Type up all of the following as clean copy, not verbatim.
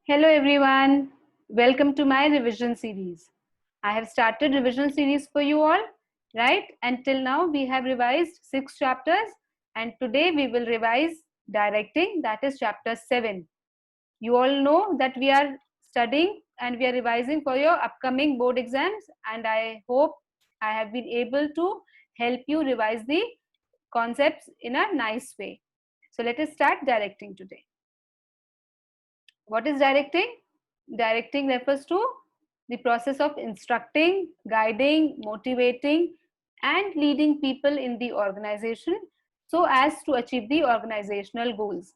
Hello everyone, welcome to my revision series. I have started revision series for you all, right? Until now we have revised 6 chapters and today we will revise directing, that is chapter 7. You all know that we are studying and we are revising for your upcoming board exams, and I hope I have been able to help you revise the concepts in a nice way. So let us start directing today. What is directing? Directing refers to the process of instructing, guiding, motivating, and leading people in the organization so as to achieve the organizational goals.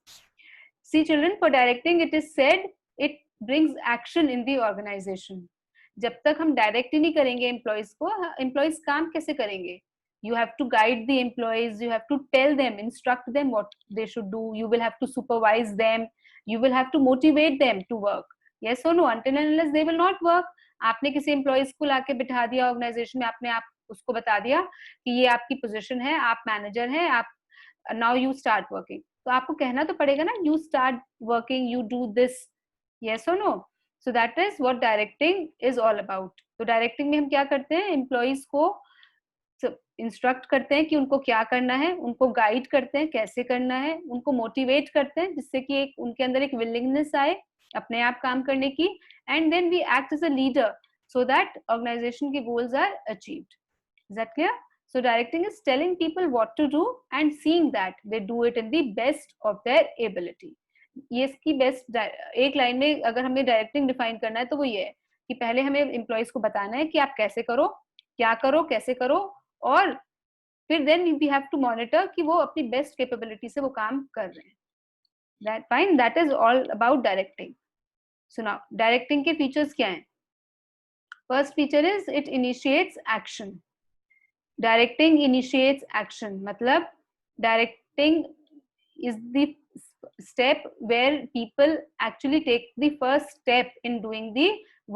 See, children, for directing, it is said it brings action in the organization. जब तक हम direct ही नहीं करेंगे employees को, employees काम कैसे करेंगे? You have to guide the employees, you have to tell them, instruct them what they should do, you will have to supervise them, you will have to motivate them to work. Yes or no? Until and unless they will not work. आपने किसी employees को लाके बिठा दिया organisation में, आपने आप उसको बता दिया कि ये आपकी पोजीशन है, आप मैनेजर हैं, आप नाउ यू स्टार्ट वर्किंग, तो आपको कहना तो पड़ेगा ना, you start working, you do this. Yes और no? So that is what directing is all about. तो डायरेक्टिंग में हम क्या करते हैं? एम्प्लॉयज को इंस्ट्रक्ट करते हैं कि उनको क्या करना है, उनको गाइड करते हैं कैसे करना है, उनको मोटिवेट करते हैं जिससे कि एक उनके अंदर एक विलिंगनेस आए अपने आप काम करने की, and then we act as a leader so that organization के goals are achieved. Is that clear? So directing is telling people what to do and seeing that they do it in the best of their ability. ये इसकी best एक line में अगर हमें directing define करना है तो वो ये है कि पहले हमें एम्प्लॉयज को बताना है कि आप कैसे करो, क्या करो, कैसे करो, और फिर then we have to monitor कि वो अपनी बेस्ट कैपेबिलिटी से वो काम कर रहे हैं. That fine, that is all about directing. So now directing के फीचर्स क्या हैं? First feature is it initiates action. Directing initiates action मतलब directing is the step where people actually take the first step in doing the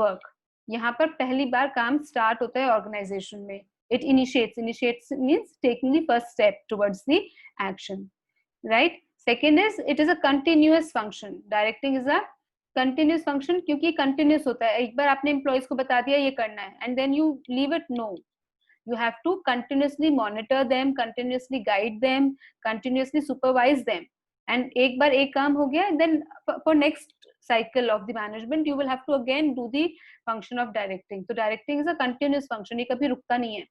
work. यहाँ पर पहली बार काम start होता है ऑर्गेनाइजेशन में. It initiates means taking the first step towards the action, right? Second is it is a continuous function. Directing is a continuous function क्योंकि continuous होता है. एक बार आपने एम्प्लॉयज को बता दिया ये करना है and then you leave it, no. You have to continuously monitor them, continuously guide them, continuously supervise them, and एक बार एक काम हो गया, then for next cycle of the management you will have to again do the function of directing. So directing is a continuous function, ये कभी रुकता नहीं है.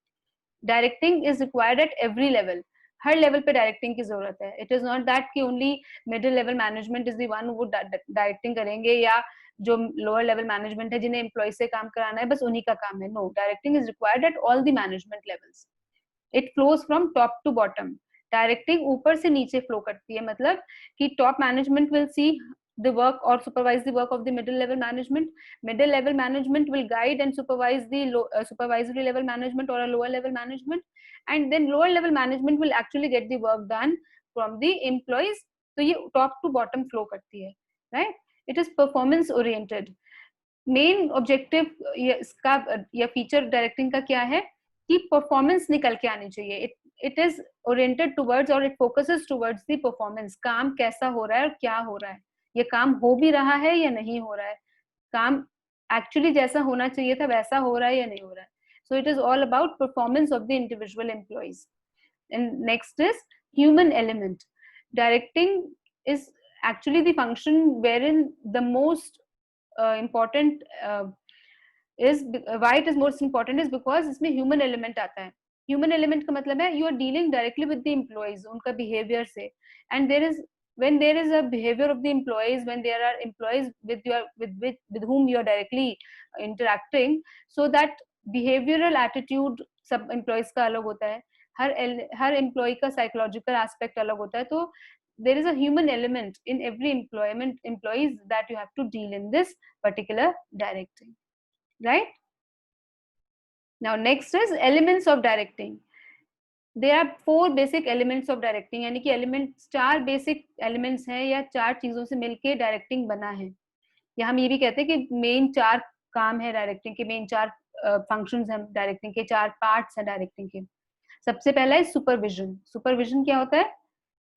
Directing is required at every level. Her level पे directing की जरूरत है. It is not that कि only middle level management is the one वो डायरेक्टिंग करेंगे, या जो लोअर लेवल मैनेजमेंट है जिन्हें एम्प्लॉय से काम कराना है बस उन्हीं का काम है. No, directing is required at all the management levels. It flows from top to bottom. Directing ऊपर से नीचे फ्लो करती है, मतलब कि top management will see the work or supervise the work of the middle level management. Middle level management will guide and supervise the supervisory level management or a lower level management, and then lower level management will actually get the work done from the employees. तो ये top to bottom flow करती है, right? It is performance oriented. Main objective इसका या feature directing का क्या है कि परफॉर्मेंस निकल के आनी चाहिए. इट इज ओरिएंटेड टुवर्ड्स और it focuses towards the performance. काम कैसा हो रहा है और क्या हो रहा है, ये काम हो भी रहा है या नहीं हो रहा है, काम एक्चुअली जैसा होना चाहिए था वैसा हो रहा है या नहीं हो रहा है. So it is all about performance of the individual employees. And next is human element. Directing is actually the function wherein the most important is why it is most important is because इसमें human element आता है. Human element का मतलब है you are dealing directly with the employees, उनका behavior से, and there is when there is a behavior of the employees, when there are employees with whom you are directly interacting, so that behavioral attitude सब employees का अलग होता है, हर employee का psychological aspect अलग होता है. तो there is a human element in every employees that you have to deal in this particular directing, right? Now next is elements of directing. There are 4 basic elements of directing, यानी कि elements 4 basic elements हैं या 4 चीजों से मिलके directing बना है. या हम ये भी कहते हैं कि मेन 4 काम है डायरेक्टिंग के, मेन 4 फंक्शंस हैं डायरेक्टिंग के, 4 पार्ट्स हैं डायरेक्टिंग के. सबसे पहला है सुपरविजन. सुपरविजन क्या होता है?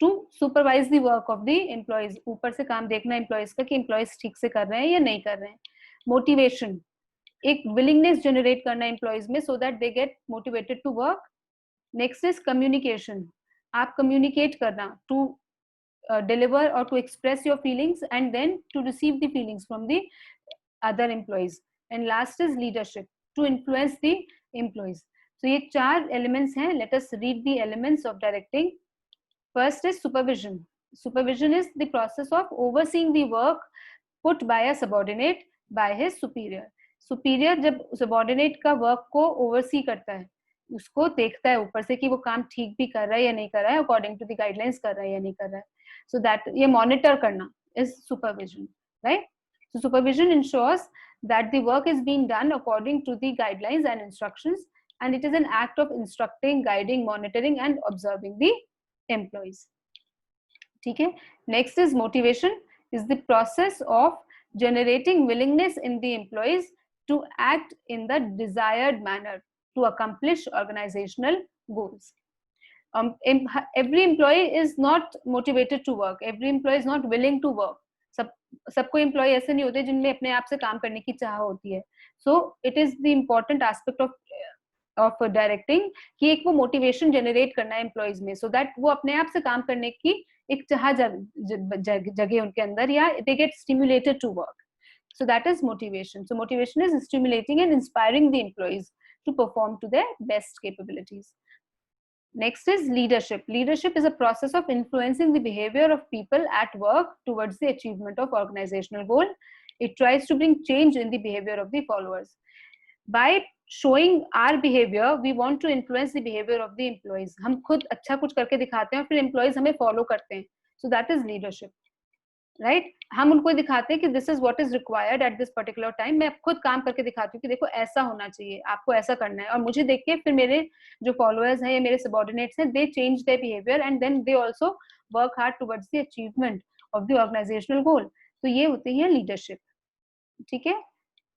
To supervise the work of the employees, ऊपर से काम देखना एम्प्लॉयज का कि एम्प्लॉयज ठीक से कर रहे हैं या नहीं कर रहे हैं. मोटिवेशन, एक विलिंगनेस जनरेट करना एम्प्लॉयज में so that they get motivated to work. Next is communication, आप कम्युनिकेट करना to deliver or to express your feelings and then to receive the feelings from the other employees. And last is leadership, to influence the employees. So ये चार elements हैं. Let us read the elements of directing. First is supervision. Supervision is the process of overseeing the work put by a subordinate by his superior. Superior जब subordinate का work को oversee करता है, उसको देखता है ऊपर से कि वो काम ठीक भी कर रहा है या नहीं कर रहा है, according to the guidelines कर रहा है या नहीं कर रहा है. So that ये monitor करना is supervision, right? So supervision ensures that the work is being done according to the guidelines and instructions, and it is an act of instructing, guiding, monitoring and observing the employees. ठीक है. Next is motivation, is the process of generating willingness in the employees to act in the desired manner to accomplish organizational goals. Every employee is not motivated to work. Every employee is not willing to work. सबको employ ऐसे नहीं होते जिनमें अपने आप से काम करने की चाह होती है. So it is the important aspect of directing कि एक वो मोटिवेशन जनरेट करना है एम्प्लॉयज में सो दैट वो अपने आप से काम करने की एक चाह जगह उनके अंदर या they get stimulated to work. So that is motivation. So motivation is stimulating and inspiring the employees to perform to their best capabilities. Next is leadership. Leadership is a process of influencing the behavior of people at work towards the achievement of organizational goal. It tries to bring change in the behavior of the followers. By showing our behavior, we want to influence the behavior of the employees. हम खुद अच्छा कुछ करके दिखाते हैं और फिर employees हमें follow करते हैं. So that is leadership. Right हम उनको दिखाते हैं कि this is what is required at this particular time. मैं खुद काम करके दिखाती हूँ कि देखो ऐसा होना चाहिए, आपको ऐसा करना है, और मुझे देख के फिर मेरे जो फॉलोअर्स हैं या मेरे सबऑर्डिनेट्स हैं, they change their behaviour and then they also work hard towards the achievement of the organisational goal. तो ये होती है लीडरशिप. ठीक है.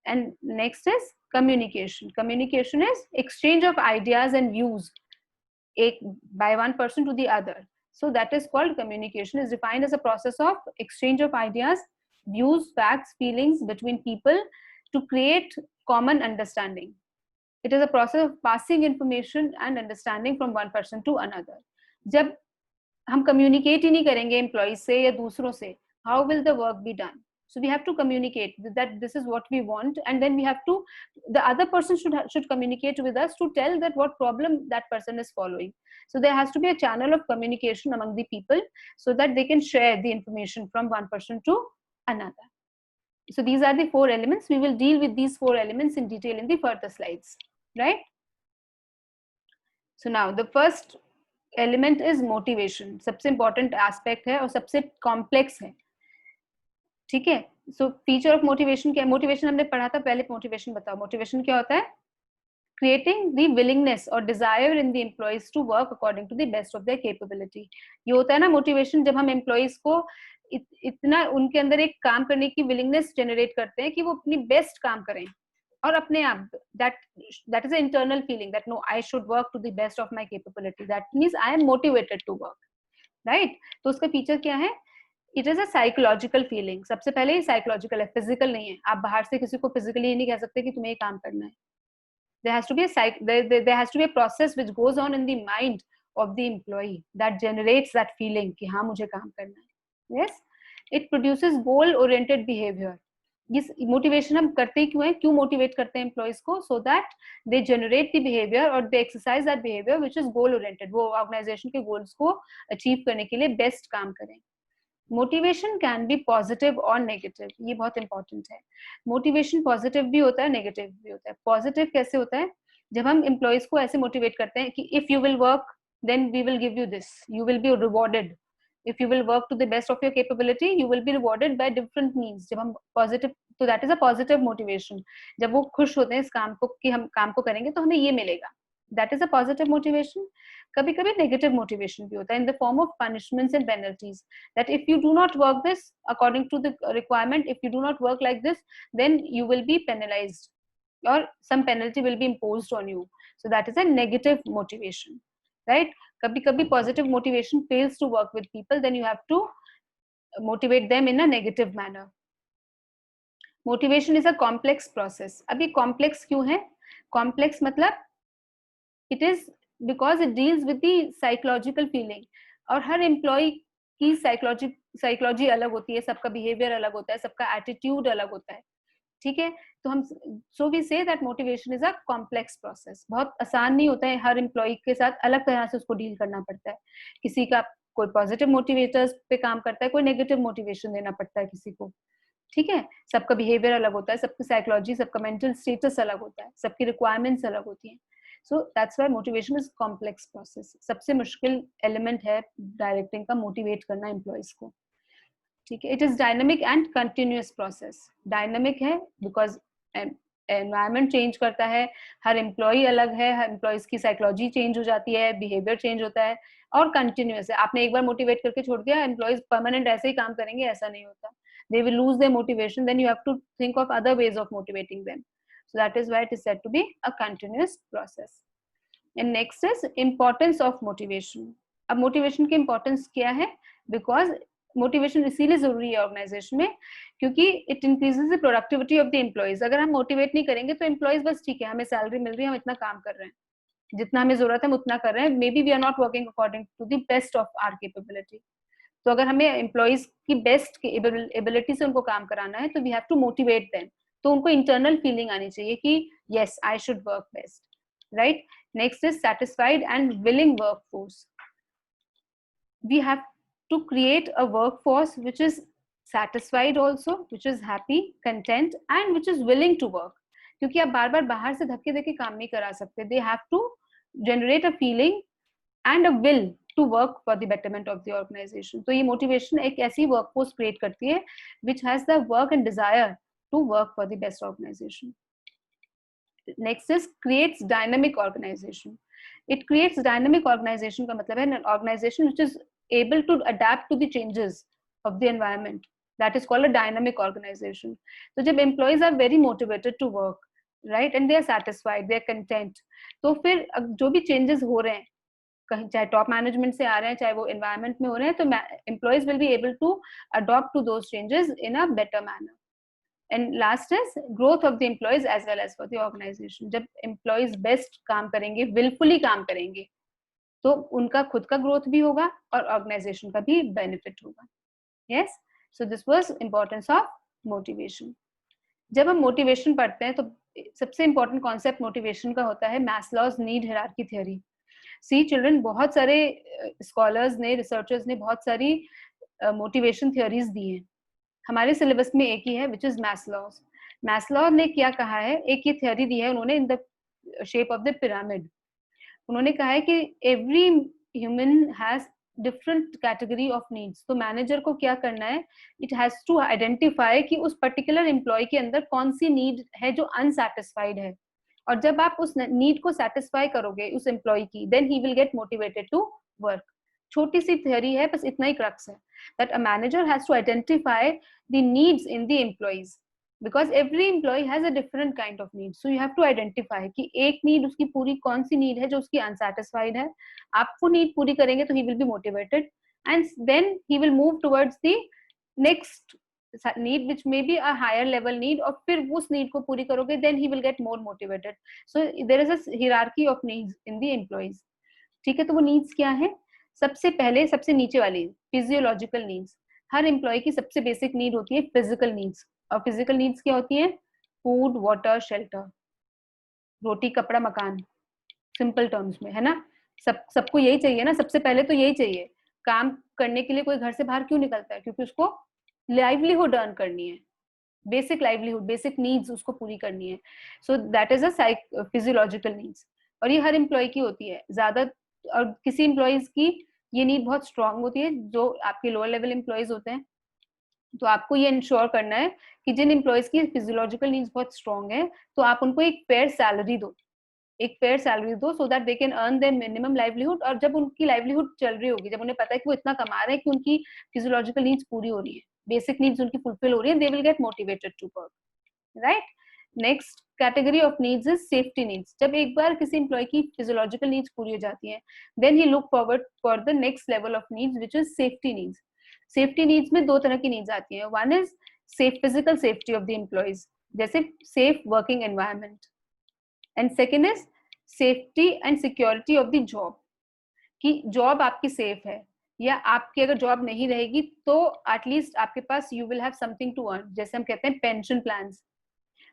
And next is communication. Communication is exchange of ideas and views एक by one person to the other. So that is called communication. Is defined as a process of exchange of ideas, views, facts, feelings between people to create common understanding. It is a process of passing information and understanding from one person to another. जब हम communicate ही नहीं करेंगे employees से या दूसरों से, how will the work be done? So we have to communicate that this is what we want, and then we have to, the other person should communicate with us to tell that what problem that person is following. So there has to be a channel of communication among the people so that they can share the information from one person to another. So these are the four elements. We will deal with these four elements in detail in the further slides, right? So now the first element is motivation. सबसे important aspect है और सबसे complex है. ठीक है. सो feature of motivation क्या है? Motivation हमने पढ़ा था पहले. मोटिवेशन बताओ, मोटिवेशन क्या होता है? क्रिएटिंग द विलिंगनेस और desire in the employees to work according to the best of their capability. ये होता है ना मोटिवेशन, जब हम एम्प्लॉइज को इतना उनके अंदर एक काम करने की विलिंगनेस जनरेट करते हैं कि वो अपनी बेस्ट काम करें और अपने आप, that is an internal feeling that no, I should work to the best of my capability. That means I am motivated to work, right? तो उसका फीचर क्या है? It is a psychological feeling. सबसे पहले ये साइकोलॉजिकल है, physical नहीं है. आप बाहर से किसी को फिजिकली नहीं कह सकते कि तुम्हें ये काम करना है. there has to be a process which goes on in the mind of the employee that generates that feeling कि हाँ मुझे काम करना है. yes, it produces goal oriented behavior. this motivation हम करते क्यों हैं? क्यों मोटिवेट करते हैं एम्प्लॉइज को? so that they generate the behavior or they exercise that behavior which is goal oriented. वो ऑर्गेनाइजेशन के गोल्स को अचीव करने के लिए बेस्ट काम करें. मोटिवेशन कैन बी पॉजिटिव और नेगेटिव. ये बहुत इंपॉर्टेंट है. मोटिवेशन पॉजिटिव भी होता है, नेगेटिव भी होता है. पॉजिटिव कैसे होता है? जब हम एम्प्लॉइज को ऐसे मोटिवेट करते हैं कि if you will work then we will give you this, you will be rewarded. If you will work to the best of your capability you will be rewarded by different means. जब हम positive, तो that is a positive motivation. जब वो खुश होते हैं इस काम को कि हम काम को करेंगे तो हमें ये मिलेगा, that is a positive motivation. कभी कभी नेगेटिव मोटिवेशन भी होता है in the form of punishments and penalties. That if you do not work this according to the requirement, if you do not work like this then you will be penalized or some penalty will be imposed on you. So that is a negative motivation, right? कभी कभी positive motivation fails to work with people, then you have to motivate them in a negative manner. Motivation is a complex process. अब ये complex क्यों है? Complex मतलब it is because it deals with the psychological feeling. और हर employee की psychology अलग होती है, सबका बिहेवियर अलग होता है, सबका एटीट्यूड अलग होता है. ठीक है, तो हम so we say that motivation is a complex process. बहुत आसान नहीं होता है, हर एम्प्लॉय के साथ अलग तरह से उसको डील करना पड़ता है. किसी का कोई पॉजिटिव मोटिवेटर्स पे काम करता है, कोई नेगेटिव मोटिवेशन देना पड़ता है किसी को. ठीक है, सबका बिहेवियर अलग होता है, सबकी साइकोलॉजी, सबका मेंटल स्टेटस अलग होता है, सबकी रिक्वायरमेंट्स अलग होती हैं. So that's why motivation is complex process. सबसे मुश्किल एलिमेंट है डायरेक्टिंग का मोटिवेट करना एम्प्लॉयज को. ठीक है, it is dynamic and continuous process. Dynamic है बिकॉज एनवायरमेंट चेंज करता है, हर एम्प्लॉय अलग है, हर एम्प्लॉयज की साइकोलॉजी चेंज हो जाती है, बिहेवियर चेंज होता है. और कंटिन्यूअस है, आपने एक बार मोटिवेट करके छोड़ दिया, एम्प्लॉयज परमानेंट ऐसे ही काम करेंगे, ऐसा नहीं होता. They will lose their motivation, then you have to think of other ways of motivating them. So that is why it is said to be a continuous process. And next is importance of motivation. अब motivation की importance क्या है? Because motivation इसीलिए जरूरी है organisation में क्योंकि it increases the productivity of the employees. अगर हम motivate नहीं करेंगे तो employees बस ठीक है, हमें सैलरी मिल रही है, हम इतना काम कर रहे हैं, जितना हमें जरूरत है हम उतना कर रहे हैं, maybe we are not working according to the best of our capability. तो अगर हमें एम्प्लॉइज की बेस्ट एबिलिटी से उनको काम कराना है तो we have to motivate them. तो उनको इंटरनल फीलिंग आनी चाहिए कि yes I should work best, right. Next is satisfied and willing workforce. We have to create a workforce which is satisfied also, which is happy, content and which is willing to work. क्योंकि आप बार बार बाहर से धक्के देके काम नहीं करा सकते. They have to generate a feeling and a will to work for the betterment of the organization. तो ये motivation एक ऐसी workforce create करती है which has the work and desire to work for the best organization. Next is creates dynamic organization. It creates dynamic organization का मतलब है an organization which is able to adapt to the changes of the environment. That is called a dynamic organization. तो जब employees are very motivated to work, right, and they are satisfied, they are content, तो फिर जो भी changes हो रहे हैं, कहीं चाहे टॉप मैनेजमेंट से आ रहे हैं, चाहे वो एनवायरमेंट में हो रहे हैं, तो employees will be able to adopt to those changes in a better manner. And last is growth of the employees as well as for the organization. जब एम्प्लॉयज बेस्ट काम करेंगे, विलफुली काम करेंगे, तो उनका खुद का ग्रोथ भी होगा और ऑर्गेनाइजेशन का भी बेनिफिट होगा. Yes, so this was importance of motivation. जब हम मोटिवेशन पढ़ते हैं तो सबसे इंपॉर्टेंट कॉन्सेप्ट मोटिवेशन का होता है मैस्लोज नीड हायरार्की थ्योरी. सी चिल्ड्रन, बहुत सारे स्कॉलर्स ने, रिसर्चर्स ने बहुत सारी मोटिवेशन थ्योरीज दी हैं. हमारे सिलेबस में एक ही है विच इज मैस्लोज. मैस्लो ने क्या कहा है, एक ये थ्योरी दी है उन्होंने in the shape of the pyramid. उन्होंने कहा है कि every human has different category of needs. तो मैनेजर को क्या करना है, इट हैज टू आइडेंटिफाई कि उस पर्टिकुलर एम्प्लॉय के अंदर कौन सी नीड है जो अनसैटिस्फाइड है. और जब आप उस नीड को सेटिस्फाई करोगे उस एम्प्लॉय की, then he will get motivated to work. छोटी सी थ्योरी है, बस इतना ही क्रक्स है, that a manager has to identify the needs in the employees, because every employee has a different kind of need. So you have to identify कि एक need उसकी पूरी कौन सी नीड है जो उसकी अनसैटिस्फाइड है. आप वो नीड पूरी करेंगे तो he will be motivated and then he will move towards the next need which may be a higher level need, और फिर उस need को पूरी करोगे then he will get more motivated. So there is a hierarchy of needs in the employees. ठीक है, तो वो needs क्या है? सबसे पहले सबसे नीचे वाली physiological needs. हर एम्प्लॉय की सबसे बेसिक नीड होती है फिजिकल नीड्स. और फिजिकल नीड्स क्या होती है? फूड, वाटर, शेल्टर, रोटी, कपड़ा, मकान, सिंपल टर्म्स में, है ना. सबको यही चाहिए ना, सबसे पहले तो यही चाहिए. काम करने के लिए कोई घर से बाहर क्यों निकलता है? क्योंकि उसको लाइवलीहुड अर्न करनी है, बेसिक लाइवलीहुड, बेसिक नीड्स उसको पूरी करनी है. सो that is a physiological needs. और ये हर एम्प्लॉय की होती है ज्यादा. और किसी एम्प्लॉयज की ये नीड बहुत स्ट्रांग होती है, जो आपके लोअर लेवल एम्प्लॉयज होते हैं. तो आपको ये इंश्योर करना है कि जिन एम्प्लॉयज की फिजियोलॉजिकल नीड्स बहुत स्ट्रांग है, तो आप उनको एक फेयर सैलरी दो, एक फेयर सैलरी दो, सो that they can earn there minimum livelihood. और जब उनकी लाइवलीहुड चल रही होगी, जब उन्हें पता है कि वो इतना कमा रहे हैं कि उनकी फिजियोलॉजिकल नीड्स पूरी हो रही है, बेसिक नीड्स उनकी फुलफिल हो रही है, they will get motivated to work, right. Next category of needs is safety needs. जब एक बार किसी एम्प्लॉय की फिजियोलॉजिकल नीड्स पूरी हो जाती हैं, then he look forward for the next level of needs which is safety needs. Safety needs में दो तरह की नीड्स आती हैं. One is safe physical safety of the employees, जैसे safe working environment, and second is safety and security of the job, कि job आपकी safe है, या आपकी अगर जॉब नहीं रहेगी तो एटलीस्ट आपके पास you will have something to earn, जैसे हम कहते हैं पेंशन प्लान्स,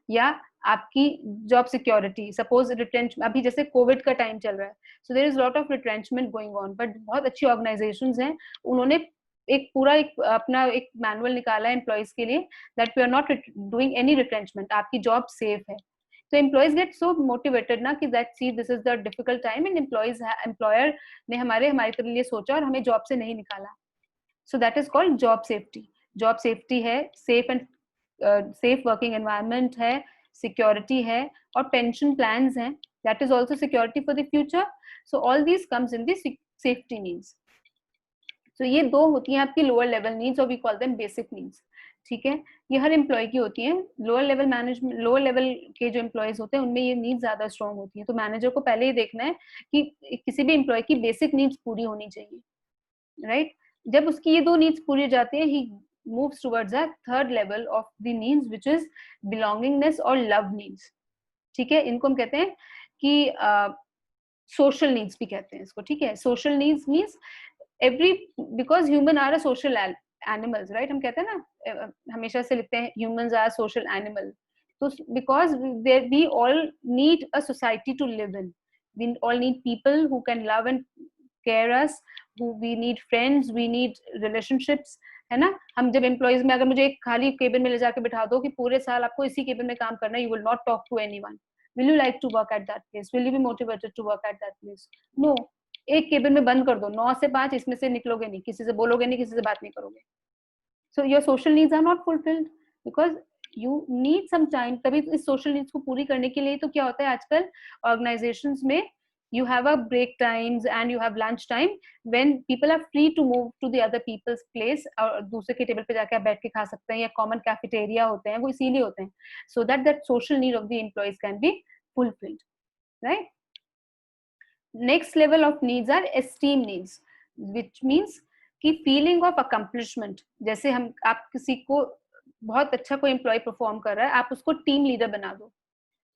या आपकी जॉब सिक्योरिटी. सपोज रिटेंच, अभी जैसे कोविड का टाइम चल रहा है, so there is lot of retrenchment going on, but बहुत अच्छी ऑर्गेनाइजेशंस हैं, उन्होंने एक पूरा एक अपना एक मैनुअल निकाला है एम्प्लॉयज के लिए, that we are not doing any retrenchment, आपकी जॉब सेफ है. तो एम्प्लॉयज गेट सो मोटिवेटेड ना कि that see this is the difficult time and employer ने हमारे लिए सोचा और हमें जॉब से नहीं निकाला. So that is called job safety. Job safety है, safe and safe working environment है, सिक्योरिटी है, और पेंशन प्लान्स हैं, that is also security for the future. So all these comes in the safety needs. तो ये दो होती हैं आपकी लोअर लेवल नीड्स, और we call them basic needs. ठीक है, ये हर एम्प्लॉय की होती है. Lower level management, lower level के जो एम्प्लॉयज होते हैं उनमें ये नीड्स ज्यादा स्ट्रॉन्ग होती है. तो मैनेजर को पहले ही देखना है कि किसी भी एम्प्लॉय की बेसिक नीड्स पूरी होनी चाहिए, राइट. जब उसकी ये दो नीड्स पूरी हो जाती है, ही moves towards a third level of the needs which is belongingness और love needs. ठीक है, इनको हम कहते हैं कि सोशल नीड्स भी कहते हैं इसको. ठीक है, social needs means every, because human are a social animals, right. हम कहते हैं ना, हमेशा से लिखते हैं ह्यूमंस आर सोशल एनिमल. तो because we all need a society to live in, we all need people who can love and care us, we need friends, we need relationships, है ना. हम जब एम्प्लॉयज में अगर मुझे एक खाली केबिन में ले जाके बिठा दो कि पूरे साल आपको इसी केबिन में काम करना है, you will not talk to anyone. Will you like to work at that place? Will you be motivated to work at that place? No. एक केबिन में बंद कर दो, 9 से 5, इसमें से निकलोगे नहीं, किसी से बोलोगे नहीं, किसी से बात नहीं करोगे. So your social needs are not fulfilled because you need some time. तभी इस social needs को पूरी करने के लिए तो क्या होता है आजकल organizations में, you have a break times and you have lunch time when people are free to move to the other people's place, और दूसरे के टेबल पे जाके आप बैठ के खा सकते हैं, या common cafeteria होते हैं, वो इसीलिए होते हैं, so that that social need of the employees can be fulfilled, right. Next level of needs are esteem needs, which means कि फीलिंग ऑफ अकम्पलिशमेंट. जैसे हम, आप किसी को बहुत अच्छा कोई एम्प्लॉय परफॉर्म कर रहा है, आप उसको टीम लीडर बना दो,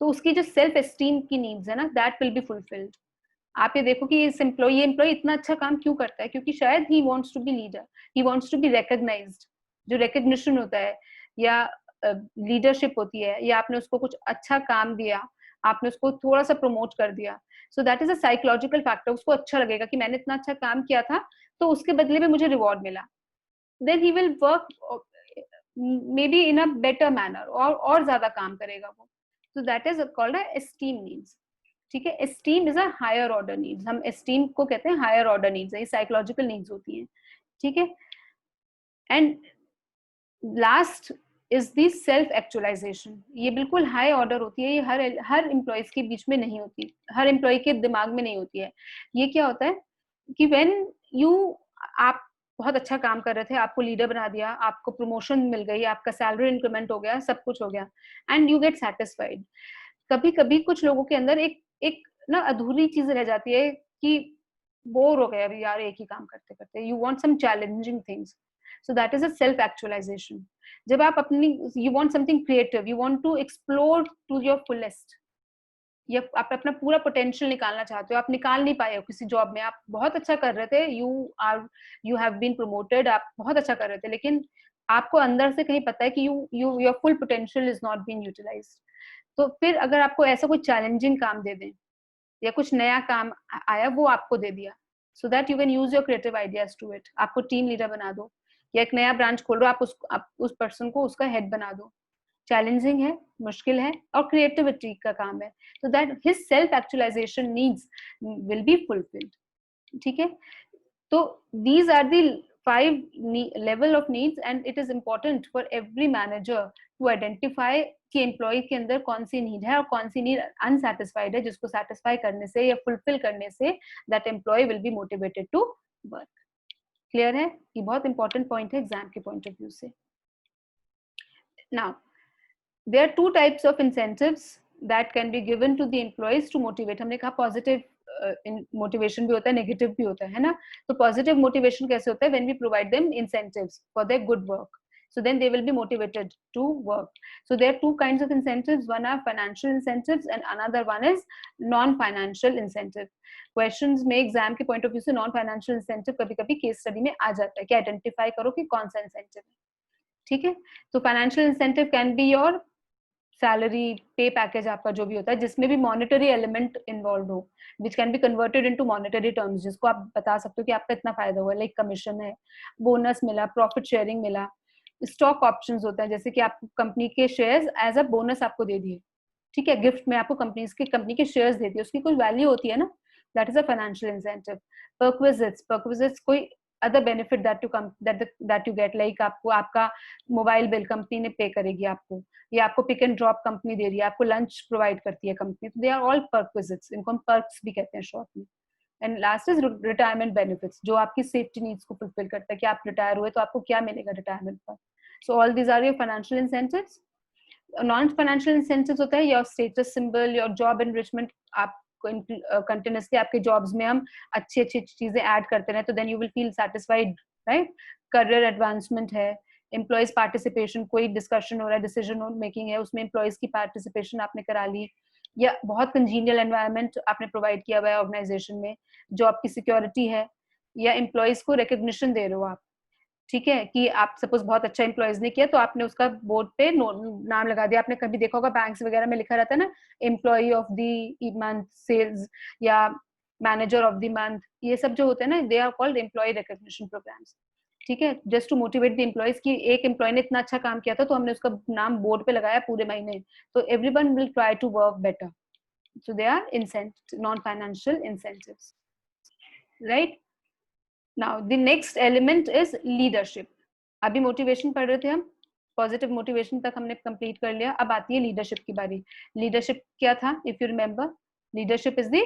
तो उसकी जो सेल्फ एस्टीम की नीड्स है ना, दैट विल बी फुलफिल्ड. आप ये देखो कि इस एम्प्लॉय इतना अच्छा काम क्यों करता है, क्योंकि शायद he wants to be leader, he wants to be recognised. जो रिकॉग्निशन होता है, या लीडरशिप होती है, या आपने उसको कुछ अच्छा काम दिया, आपने उसको थोड़ा सा प्रमोट कर दिया, so that is a psychological factor. उसको अच्छा लगेगा कि मैंने इतना अच्छा काम किया था, तो उसके बदले में मुझे रिवॉर्ड मिला. Then he will work may be in a better manner, और ज्यादा काम करेगा वो. So that is called a esteem needs. ठीक है, esteem is a higher order needs. हम एस्टीम को कहते हैं हायर ऑर्डर नीड्स, ये साइकोलॉजिकल नीड्स होती हैं. ठीक है, and last is the self actualisation. ये बिल्कुल हाई ऑर्डर होती है, ये हर एम्प्लॉयज के बीच में नहीं होती, हर एम्प्लॉय के दिमाग में नहीं होती है. ये क्या होता है कि व्हेन यू, आप बहुत अच्छा काम कर रहे थे, आपको लीडर बना दिया, आपको प्रमोशन मिल गई, आपका सैलरी इंक्रीमेंट हो गया, सब कुछ हो गया, एंड यू गेट सेटिस्फाइड. कभी कभी कुछ लोगों के अंदर एक एक ना अधूरी चीज रह जाती है कि बोर हो गए अभी यार एक ही काम करते करते, you want some challenging things. So that is a self actualisation. जब आप अपनी, you want something creative, you want to explore to your fullest, या आप अपना पूरा पोटेंशियल निकालना चाहते हो, आप निकाल नहीं पाए हो किसी जॉब में, आप बहुत अच्छा कर रहे थे, यू हैव बीन प्रमोटेड, आप बहुत अच्छा कर रहे थे, लेकिन आपको अंदर से कहीं पता है कि your full potential is not been utilised. तो फिर अगर आपको ऐसा कोई चैलेंजिंग काम दे दें, या कुछ नया काम आया वो आपको दे दिया, so that you can use your creative ideas to it, आपको टीम लीडर बना दो, या एक नया ब्रांच खोल रहे हो, आप उस पर्सन को उसका हेड बना दो. चैलेंजिंग है, मुश्किल है, और क्रिएटिविटी का काम है, तो that his self actualisation needs will be fulfilled. ठीक है, तो these are the 5 level of needs, and it is important for every manager to identify कि एम्प्लॉय के अंदर कौन सी नीड है और कौन सी नीड अनसेटिस्फाइड है, जिसको सेटिस्फाई करने से या फुलफिल करने से that employee will be motivated to work. Clear है? ये बहुत इंपॉर्टेंट पॉइंट है एग्जाम के पॉइंट ऑफ व्यू से. Now there are two types of incentives that can be given to the employees to motivate. हमने कहा positive motivation भी होता है, negative भी होता है ना. तो positive motivation कैसे होता है? When we provide them incentives for their good work, so then they will be motivated to work. So there are two kinds of incentives. One are financial incentives and another one is non-financial incentive. Questions में exam के point of view से non-financial incentive कभी-कभी case study में आ जाता है कि identify करो कि कौन सा incentive है. ठीक है. तो financial incentive can be your salary पे पैकेज आपका जो भी होता है जिसमें भी मॉनेटरी एलिमेंट इन्वॉल्व हो, which can be converted into monetary terms, जिसको आप बता सकते हो कि आपका इतना फायदा हुआ, लाइक कमीशन है, बोनस मिला, प्रॉफिट शेयरिंग मिला. स्टॉक ऑप्शंस होता है जैसे कि आप कंपनी के शेयर्स एज अ बोनस आपको दे दिए, ठीक है, गिफ्ट में आपको कंपनी के शेयर्स दे दिए, उसकी कोई वैल्यू होती है ना, that is a financial incentive. Perquisites कोई other benefit that you get, like आपको आपका मोबाइल बिल कंपनी ने पे करेगी आपको, या आपको पिक एंड ड्रॉप कंपनी दे रही है, आपको लंच प्रोवाइड करती है company. They are all perquisites, इनको हम पर्क्स भी कहते हैं शॉर्ट में. And last is retirement benefits, जो आपकी सेफ्टी नीड्स को फुलफिल करता है कि आप रिटायर हुए तो आपको क्या मिलेगा रिटायरमेंट पर. So all these are your financial incentives. Non financial incentives होता है your status symbol, your job enrichment. आप कंटिन्यूसली आपके जॉब्स में हम अच्छी अच्छी चीजें ऐड करते रहे तो then you will feel satisfied, right. Career advancement है, एम्प्लॉयज पार्टिसिपेशन, कोई डिस्कशन हो रहा है, डिसीजन मेकिंग है, उसमें एम्प्लॉयज की पार्टिसिपेशन आपने करा ली, या बहुत कंजीनियल एनवायरनमेंट आपने प्रोवाइड किया हुआ है ऑर्गेनाइजेशन में, जॉब की सिक्योरिटी है, या एम्प्लॉयज को रिकग्निशन दे रहे हो आप, ठीक है, कि आप सपोज बहुत अच्छा एम्प्लॉयज ने किया तो आपने उसका बोर्ड पे नाम लगा दिया. आपने कभी देखा होगा बैंक्स वगैरह में लिखा रहता है ना, employee of the month sales या मैनेजर ऑफ द मंथ, ये सब जो होते हैं ना, they are called employee recognition programmes, ठीक है, just to motivate the employees कि एक एम्प्लॉय ने इतना अच्छा काम किया था तो हमने उसका नाम बोर्ड पे लगाया पूरे महीने, तो everyone will try to work better. So they are non financial incentives, right. Now the next element is leadership. अभी मोटिवेशन पढ़ रहे थे हम, पॉजिटिव मोटिवेशन तक हमने कंप्लीट कर लिया, अब आती है लीडरशिप की बारी. लीडरशिप क्या था? If you remember, leadership is the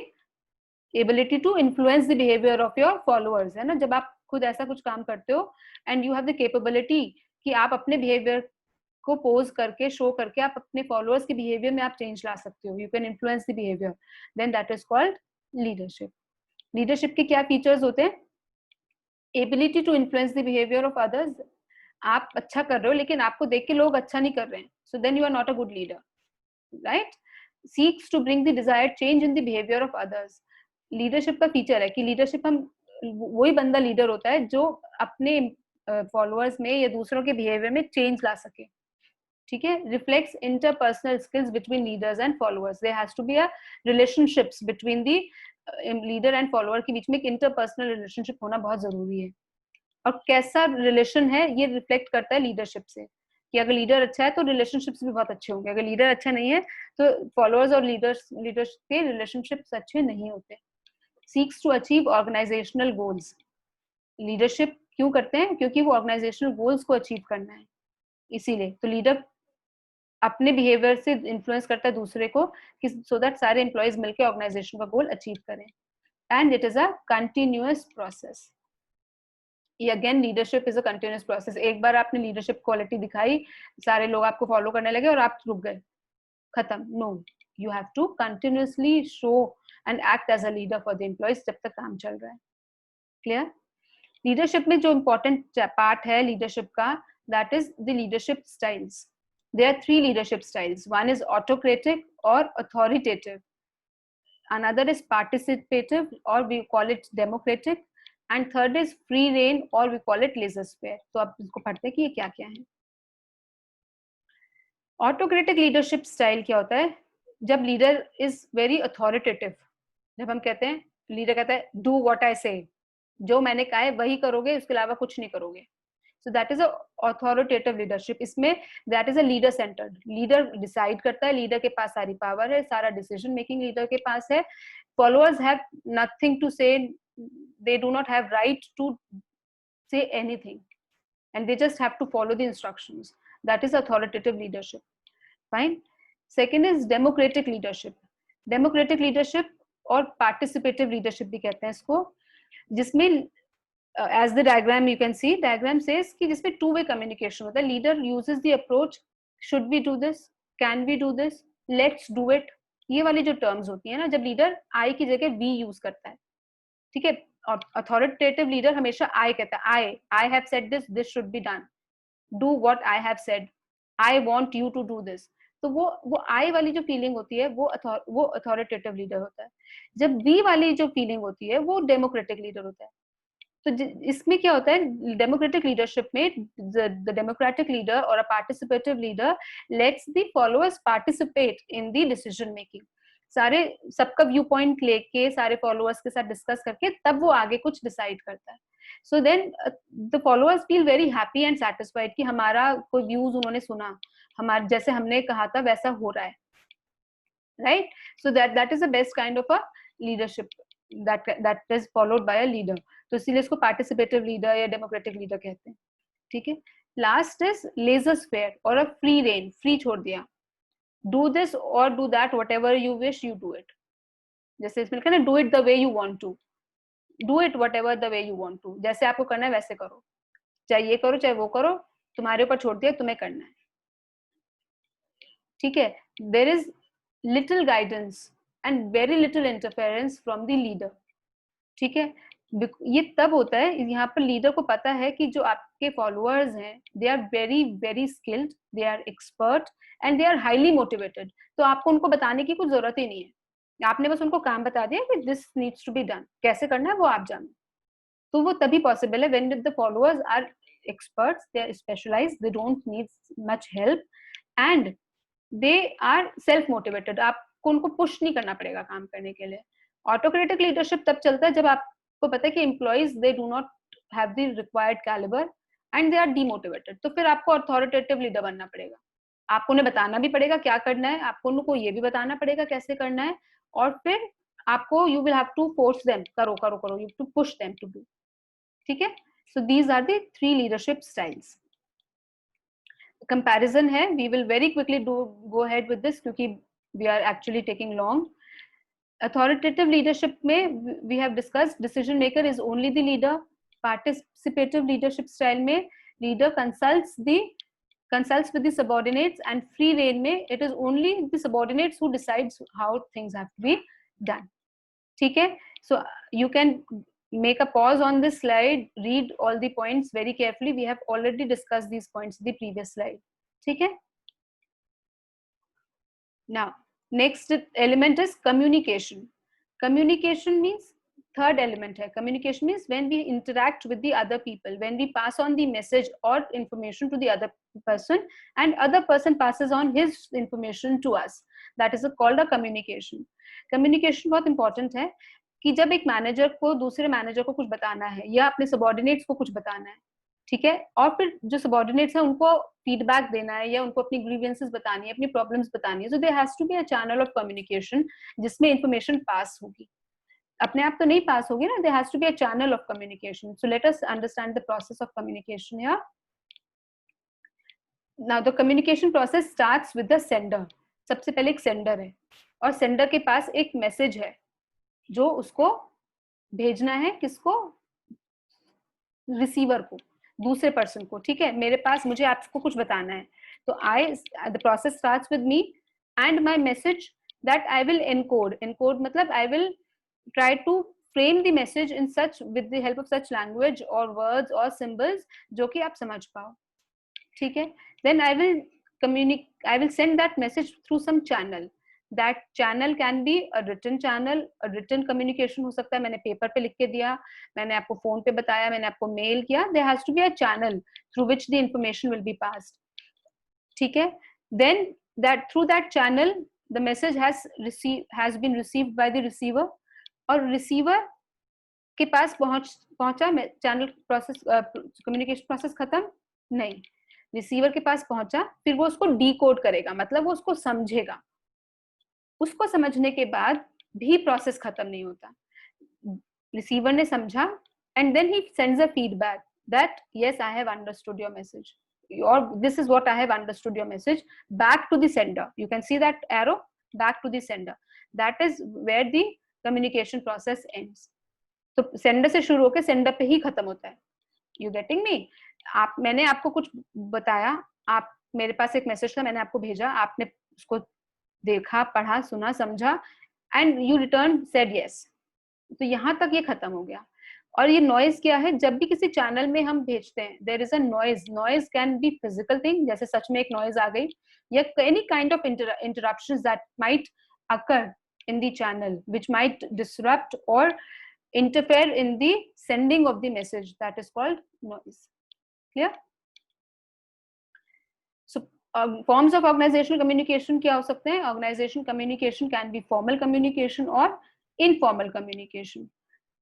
ability to influence the behaviour of your followers, है ना. जब आप खुद ऐसा कुछ काम करते हो and you have the capability कि आप अपने बिहेवियर को पोज करके शो करके आप अपने फॉलोअर्स के बिहेवियर में आप चेंज ला सकते हो, you can influence the behaviour, then that is called leadership. Leadership के क्या फीचर्स होते हैं? Ability to influence the behaviour of others. आप अच्छा कर रहे हो लेकिन आपको देख के लोग अच्छा नहीं कर रहे हैं, so then you are not a good leader, right. Seeks to bring the desired change in the behaviour of others. Leadership का फीचर है कि लीडरशिप हम वही बंदा लीडर होता है जो अपने फॉलोअर्स में या दूसरों के बिहेवियर में चेंज ला सके, ठीक है. Reflects interpersonal skills between leaders and followers. There has to be a relationships between the leader and follower के बीच में एक इंटरपर्सनल रिलेशनशिप होना बहुत जरूरी है. और कैसा रिलेशन है ये रिफ्लेक्ट करता है लीडरशिप से, कि अगर लीडर अच्छा है तो रिलेशनशिप्स भी बहुत अच्छे होंगे, अगर लीडर अच्छा नहीं है तो फॉलोअर्स और लीडर्स के रिलेशनशिप्स अच्छे नहीं होते. Seeks to achieve organisational goals. Leadership क्यों करते हैं? क्योंकि वो ऑर्गेनाइजेशनल गोल्स को अचीव करना है, इसीलिए. तो लीडर अपने बिहेवियर से इन्फ्लुएंस करता है दूसरे को कि सो दैट सारे एम्प्लॉयज मिलकर ऑर्गेनाइजेशन का गोल अचीव करें. And it is a continuous process. ये again leadership is a continuous process. एक बार आपने लीडरशिप क्वालिटी दिखाई, सारे लोग आपको फॉलो करने लगे और आप रुक गए, खत्म. No, you have to continuously show and act as a leader for the employees जब तक काम चल रहा है. क्लियर? लीडरशिप में जो इंपॉर्टेंट पार्ट है लीडरशिप का, that is the leadership styles. There are three leadership styles. One is autocratic or authoritative. Another is participative or we call it democratic. And third is free reign or we call it laissez-faire. तो आप इसको पढ़ते हैं कि ये क्या क्या है. Autocratic leadership style क्या होता है? जब leader is very authoritative. जब हम कहते हैं, leader कहता है do what I say. जो मैंने कहा है वही करोगे, उसके अलावा कुछ नहीं करोगे. So that is a authoritative leadership. इसमें that is a leader centered. Leader decide करता है, leader के पास सारी power है, सारा decision making leader के पास है. Followers have nothing to say. They do not have right to say anything, and they just have to follow the instructions. That is authoritative leadership. Fine. Second is democratic leadership. Democratic leadership और participative leadership भी कहते हैं इसको, जिसमें as the diagram you can see, diagram says कि जिसमें two way communication होता है. Leader uses the approach, should we do this, can we do this, let's do it, ये वाली जो टर्म्स होती है ना, जब लीडर आई की जगह वी यूज करता है, ठीक है, और अथॉरिटेटिव लीडर हमेशा आई कहता है, I have said this, this should be done, do what I have said, I want you to do this. तो वो आई वाली जो फीलिंग होती है वो अथॉरिटेटिव लीडर होता है। जब वी वाली जो फीलिंग होती है वो डेमोक्रेटिक लीडर होता है। तो इसमें क्या होता है, डेमोक्रेटिक लीडरशिप में द डेमोक्रेटिक लीडर और a participative leader lets the followers participate in the decision making. सारे सबका व्यू पॉइंट लेके सारे फॉलोअर्स के साथ डिस्कस करके तब वो आगे कुछ डिसाइड करता है। So then the followers feel very happy and satisfied कि हमारा कोई व्यूज उन्होंने सुना, हमारे जैसे हमने कहा था वैसा हो रहा है, right. So that is the best kind of a leadership that is followed by a leader. तो इसीलिए इसको पार्टिसिपेटिव लीडर या डेमोक्रेटिक लीडर कहते हैं, ठीक है। लास्ट इज लेजर स्फेयर और अ फ्री रेन, फ्री छोड़ दिया, डू दिस और do that, whatever you wish you do it. जैसे इसमें लिखा है ना, do it the way you want to, do it whatever the way you want to, जैसे आपको करना है वैसे करो, चाहे ये करो चाहे वो करो, तुम्हारे ऊपर छोड़ दिया, तुम्हें करना है, ठीक है। There is little guidance and very little interference from the leader, ठीक है। ये तब होता है, यहाँ पर लीडर को पता है कि जो आपके फॉलोअर्स हैं they are very very skilled, they are expert and they are highly motivated. तो आपको उनको बताने की कुछ जरूरत ही नहीं है, आपने बस उनको काम बता दिया कि this needs to be done, कैसे करना है वो आप जानो। तो वो तभी पॉसिबल है when the followers are experts, they are specialized, they don't need much help and they are self motivated। आपको उनको पुश नहीं करना पड़ेगा काम करने के लिए। ऑटोक्रेटिक लीडरशिप तब चलता है जब आपको पता है कि employees they do not have the required calibre and they are demotivated, तो फिर आपको अथॉरिटेटिव लीडर बनना पड़ेगा। आपको उन्हें बताना भी पड़ेगा क्या करना है, आपको उनको ये भी बताना पड़ेगा कैसे करना है, और फिर आपको you will have to force them, करो करो करो, you to push them to do, ठीक है। So these are the 3 leadership styles. Comparison है, we will very quickly go ahead with this क्योंकि we are actually taking long. Authoritative leadership में we have discussed decision maker is only the leader. Participative leadership style में leader consults with the subordinates, and free reign में it is only the subordinates who decides how things have to be done, ठीक है। So you can make a pause on this slide, read all the points very carefully, we have already discussed these points in the previous slide, ठीक है। Now next element is communication. Communication means third element hai. Communication means when we interact with the other people, when we pass on the message or information to the other person and other person passes on his information to us, that is called a communication. Communication बहुत important है कि जब एक manager को दूसरे manager को कुछ बताना है या अपने सबॉर्डिनेट्स को कुछ बताना है, ठीक है, और फिर जो सबॉर्डिनेट्स है उनको फीडबैक देना है या उनको अपनी ग्रीवेंसेस बतानी है, अपनी प्रॉब्लम्स बतानी है, so there has to be a channel of communication जिसमें इंफॉर्मेशन पास होगी। अपने आप तो नहीं पास होगी ना, there has to be a channel of communication. So let us understand the process of communication here. Now the communication process starts with the sender. सबसे पहले एक सेंडर है और सेंडर के पास एक मैसेज है जो उसको भेजना है, किसको, रिसीवर को, दूसरे पर्सन को, ठीक है। मेरे पास, मुझे आपको कुछ बताना है, तो the process starts with me and my message that I will encode. Encode मतलब I will try to frame the message in such with the help of such language और वर्ड्स और सिंबल्स जो कि आप समझ पाओ, ठीक है। Then I will send that message through some channel. That channel can be a written channel, a written communication हो सकता है, मैंने पेपर पे लिख के दिया, मैंने आपको फोन पे बताया, मैंने आपको मेल किया, there has to be a channel through which the information will be passed, ठीक है। Then that through that channel the message has been received by the receiver, और receiver के पास पहुंचा, चैनल प्रोसेस, कम्युनिकेशन प्रोसेस खत्म नहीं, receiver के पास पहुंचा, फिर वो उसको डीकोड करेगा, मतलब वो उसको समझेगा, उसको समझने के बाद भी प्रोसेस खत्म नहीं होता। रिसीवर ने समझा and then he sends a feedback that yes I have understood your message or this is what I have understood your message, back to the sender. You can see that arrow, back to the sender. That is where the communication process ends. तो sender से शुरू होकर sender पे ही खत्म होता है। You getting me? मैंने आपको कुछ बताया, आप मेरे पास एक मैसेज था, मैंने आपको भेजा, आपने उसको देखा, पढ़ा, सुना, समझा, and you return said yes, तो यहाँ तक ये खत्म हो गया। और ये नॉइज क्या है, जब भी किसी चैनल में हम भेजते हैं there is a noise, noise can be physical thing, जैसे सच में एक नॉइज आ गई, या any kind of interruptions that might occur in the channel which might disrupt or interfere in the sending of the message, that is called noise. Clear? So forms of organizational communication क्या हो सकते हैं? Organizational communication can be formal communication or informal communication.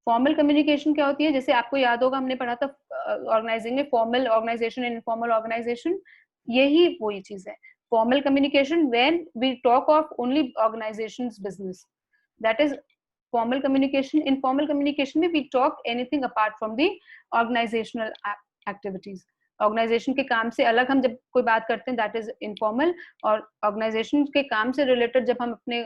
Formal communication क्या होती है, जैसे आपको याद होगा हमने पढ़ा था ऑर्गेनाइजिंग में formal organisation and informal organisation, यही वही चीज है। Formal communication when we talk of only organisations business, that is formal communication. Informal communication में we talk anything apart from the organisational activities. Organisation के काम से अलग हम जब कोई बात करते हैं दैट इज इनफॉर्मल, और ऑर्गेनाइजेशन के काम से रिलेटेड जब हम अपने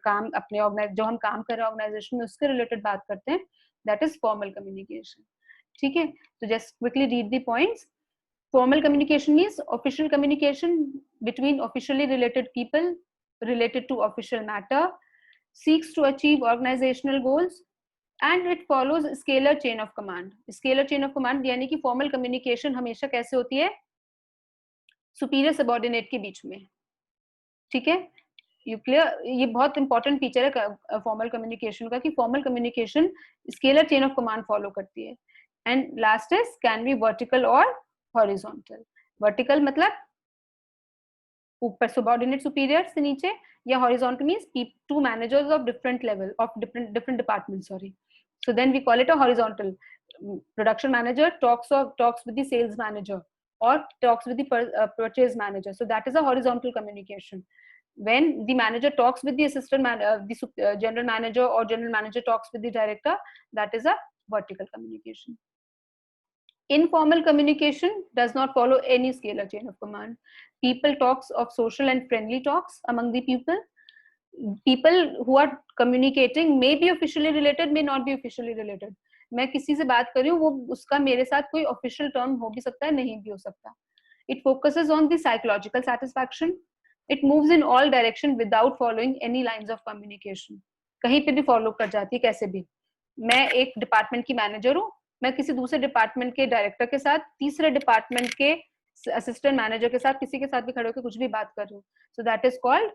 काम अपने जो हम काम कर रहे हैं ऑर्गेनाइजेशन में उसके रिलेटेड बात करते हैं दैट इज फॉर्मल कम्युनिकेशन। ठीक है, तो just quickly read the points. Formal communication means official communication between officially related people related to official matter, seeks to achieve organizational goals, and it follows scalar chain of command. Scalar chain of command यानी कि formal communication हमेशा कैसे होती है, superior subordinate के बीच में। ठीक है, यू क्लियर? ये बहुत इंपॉर्टेंट फीचर है फॉर्मल कम्युनिकेशन का कि formal communication scalar chain of command follow करती है। And last is can be vertical और हॉरिजॉन्टल। वर्टिकल मतलब ऊपर सबऑर्डिनेट सुपीरियर से नीचे, या horizontal means two managers of different level of different department, sorry, so then we call it a horizontal. Production manager talks with the sales manager or talks with the purchase manager, so that is a horizontal communication. When the manager talks with the general manager, or general manager talks with the director, that is a vertical communication. Informal communication does not follow any scalar chain of command. People talks of social and friendly talks among the people. People who are communicating may be officially related, may not be officially related. मैं किसी से बात कर रही हूँ, वो उसका मेरे साथ कोई ऑफिशियल टर्म हो भी सकता है, नहीं भी हो सकता. It focuses on the psychological satisfaction. It moves in all direction without following any lines of communication. कहीं पे भी फॉलो कर जाती है, कैसे भी. मैं एक डिपार्टमेंट की मैनेजर हूँ, मैं किसी दूसरे डिपार्टमेंट के डायरेक्टर के साथ, तीसरे डिपार्टमेंट के असिस्टेंट मैनेजर के साथ, किसी के साथ भी खड़े होकर कुछ भी बात कर रही हूँ. सो that is called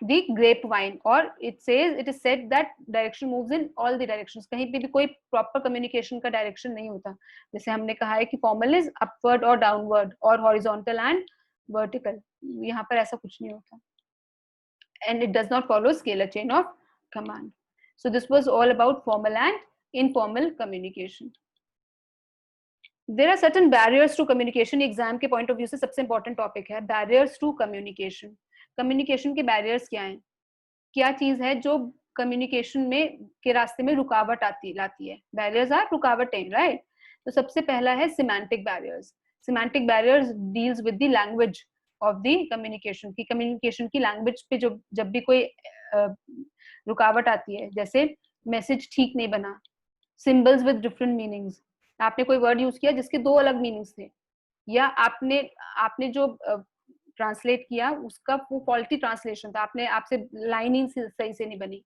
the grapevine, or it is said that direction moves in all the directions. कहीं पे भी कोई proper communication का direction नहीं होता. जैसे हमने कहा है कि formal is upward or downward or horizontal and vertical. यहाँ पर ऐसा कुछ नहीं होता. And it does not follow scalar chain of command. So this was all about formal and informal communication. There are certain barriers to communication. Exam के point of view से सबसे important topic है barriers to communication. कम्युनिकेशन के barriers क्या हैं, क्या चीज है जो कम्युनिकेशन में के रास्ते में रुकावट लाती है. बैरियर्स आर रुकावटें, राइट? तो सबसे पहला है semantic barriers. Semantic barriers deals with the language of the communication. की कम्युनिकेशन की लैंग्वेज पे जो जब भी कोई रुकावट आती है, जैसे मैसेज ठीक नहीं बना, सिंबल्स विद डिफरेंट मीनिंग्स, आपने कोई वर्ड यूज किया जिसके दो अलग मीनिंग्स थे, या आपने जो ट्रांसलेट किया उसका वो फॉल्टी ट्रांसलेशन था, आपसे लाइन ही सही से नहीं बनी.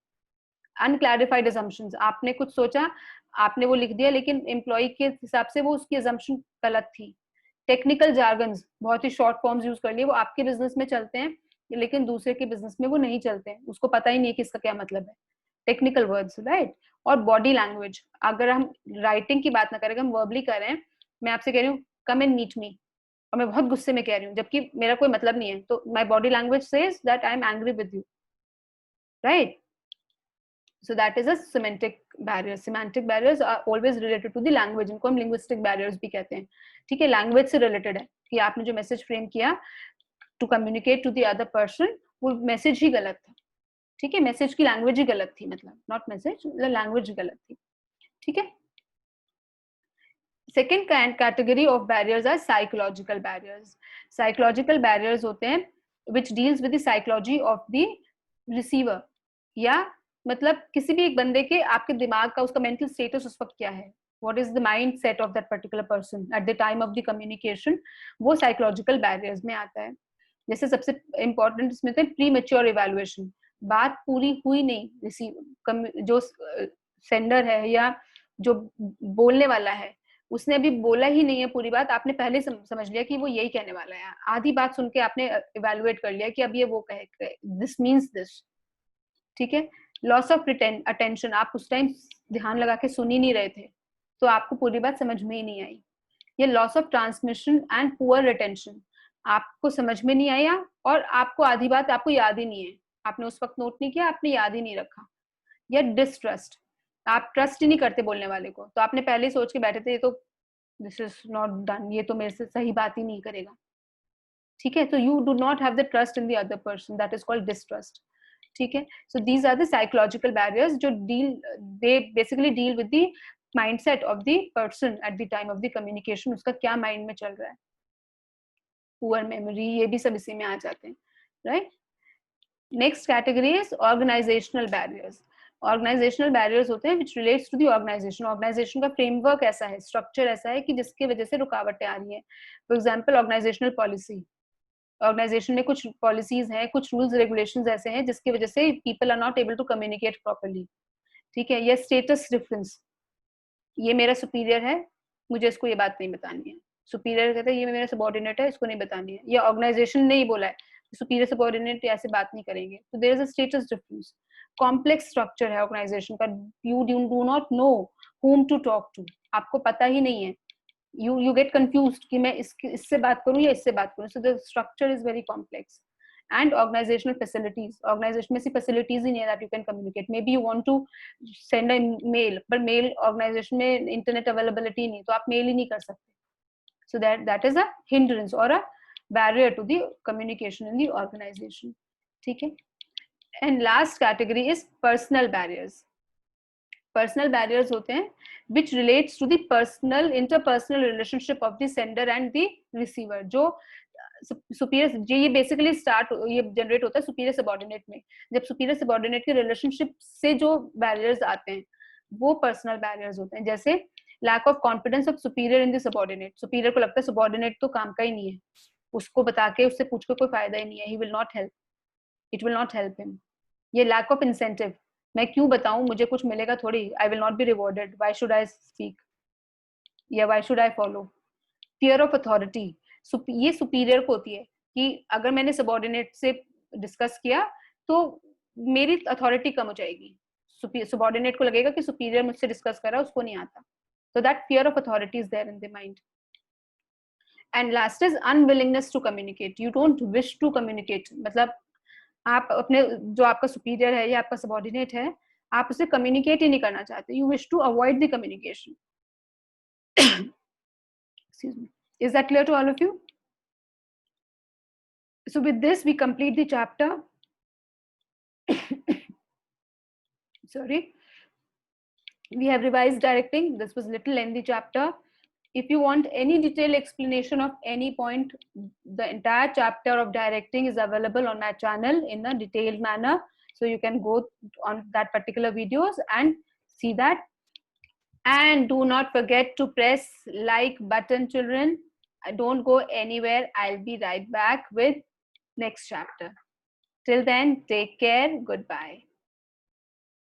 अनक्लैरिफाइड असम्पशंस, आपने कुछ सोचा, आपने वो लिख दिया, लेकिन एम्प्लॉय के हिसाब से वो उसकी असम्पशन गलत थी. टेक्निकल जार्गन्स, बहुत ही शॉर्ट फॉर्म्स यूज कर लिए, वो आपके बिजनेस में चलते हैं लेकिन दूसरे के बिजनेस में वो नहीं चलते हैं, उसको पता ही नहीं है कि इसका क्या मतलब है. Technical words, right? और बॉडी लैंग्वेज, अगर हम राइटिंग की बात ना करें, हम वर्बली कर रहे हैं, मैं आपसे कह रही हूँ कम एंड मीट मी, और मैं बहुत गुस्से में कह रही हूँ जबकि मेरा कोई मतलब नहीं है, तो my body language says that I am angry with you, right? So that is a semantic barrier. Semantic barriers are always related to the language, इनको हम लिंग्विस्टिक बैरियर्स भी कहते हैं. ठीक है, लैंग्वेज से रिलेटेड है कि आपने जो मैसेज फ्रेम किया to communicate to the other person, वो मैसेज ही गलत था. ठीक है, मैसेज की लैंग्वेज ही गलत थी, मतलब नॉट मैसेज, लैंग्वेज गलत थी. ठीक है. Second category of barriers are psychological barriers. Psychological barriers होते हैं which deals with the psychology of the receiver, या मतलब किसी भी एक बंदे के, आपके दिमाग का उसका मेंटल स्टेटस उस वक्त क्या है, what is the mindset of that particular person at the time of the communication, वो psychological barriers में आता है. जैसे सबसे important इसमें थे premature evaluation, बात पूरी हुई नहीं, जो सेंडर है या जो बोलने वाला है उसने अभी बोला ही नहीं है पूरी बात, आपने पहले समझ लिया कि वो यही कहने वाला है, आधी बात सुन के आपने इवेलुएट कर लिया कि अब ये वो कहे, दिस मीन्स दिस. ठीक है. लॉस ऑफ अटेंशन, आप उस टाइम ध्यान लगा के सुन ही नहीं रहे थे तो आपको पूरी बात समझ में ही नहीं आई. ये loss of transmission and poor retention, आपको समझ में नहीं आया और आपको आधी बात आपको याद ही नहीं है, आपने उस वक्त नोट नहीं किया, आपने याद ही नहीं रखा. या डिसट्रस्ट, आप ट्रस्ट ही नहीं करते बोलने वाले को, तो आपने पहले सोच के बैठे थे ये तो दिस इज नॉट डन, ये तो मेरे से सही बात ही नहीं करेगा. ठीक है. तो you do not have the trust in the other person, that is called distrust. ठीक है. So these are the psychological barriers जो they basically deal with the mindset of the person at the time of the communication, उसका क्या mind में चल रहा है. Poor memory, ये भी सब इसी में आ जाते हैं. Right. Next category is organisational barriers. Organisational barriers होते हैं which relates to the organisation. Organisation का फ्रेमवर्क ऐसा है, स्ट्रक्चर ऐसा है कि जिसकी वजह से रुकावटें आ रही हैं. For example organisational policy, organisation में कुछ पॉलिसीज हैं, कुछ रूल्स रेगुलेशंस ऐसे हैं जिसकी वजह से people are not able to communicate properly. ठीक है. या स्टेटस डिफरेंस, ये मेरा सुपीरियर है, मुझे इसको ये बात नहीं बतानी है. सुपीरियर कहता है ये मेरा सबऑर्डिनेट है, इसको नहीं बतानी है. या ऑर्गेनाइजेशन ने ही बोला है सुपीरियर सबऑर्डिनेट ऐसे बात नहीं करेंगे, तो there is a status difference. Complex structure है ऑर्गेनाइजेशन का, you do not know whom to talk to, आपको पता ही नहीं है, you get confused कि मैं इससे बात करूं या इससे बात करूं. so the structure is very complex. and organizational facilities, organization में सी facilities ही नहीं है that you can communicate. maybe you want to send a mail, but mail organization में internet availability नहीं, तो आप mail ही नहीं कर सकते. so that is a hindrance or a barrier to the communication in the organization. ठीक है. and last category is personal barriers. Personal barriers होते हैं which relates to the personal interpersonal relationship of the sender and the receiver. जो superior, ये basically ये generate होता है superior subordinate में. जब सुपीरियर सबऑर्डिनेट के रिलेशनशिप से जो बैरियर्स आते हैं वो पर्सनल बैरियर्स होते हैं. जैसे lack of confidence of superior in the subordinate, superior को लगता है सबऑर्डिनेट तो काम का ही नहीं है, उसको बता के उससे पूछ के कोई फायदा ही नहीं है, he will not help, it will not help him. ये लैक ऑफ इंसेंटिव, मैं क्यों बताऊं, मुझे कुछ मिलेगा थोड़ी, I will not be rewarded, why should I speak या why should I follow. Fear of authority, ये सुपीरियर को होती है कि अगर मैंने सबऑर्डिनेट से डिस्कस किया तो मेरी अथॉरिटी कम हो जाएगी, सबऑर्डिनेट को लगेगा कि सुपीरियर मुझसे डिस्कस कर रहा है, उसको नहीं आता. so that fear of authority is there in the mind. and last is unwillingness to communicate, you don't wish to communicate, मतलब आप अपने जो आपका सुपीरियर है या आपका सबऑर्डिनेट है, आप उसे कम्युनिकेट ही नहीं करना चाहते, you wish to avoid the communication. excuse me, is that clear to all of you? so with this we complete the chapter. sorry, we have revised directing, this was little lengthy chapter. If you want any detailed explanation of any point, the entire chapter of directing is available on my channel in a detailed manner, so you can go on that particular videos and see that. And do not forget to press like button, children. Don't go anywhere, I'll be right back with next chapter. Till then, take care, goodbye.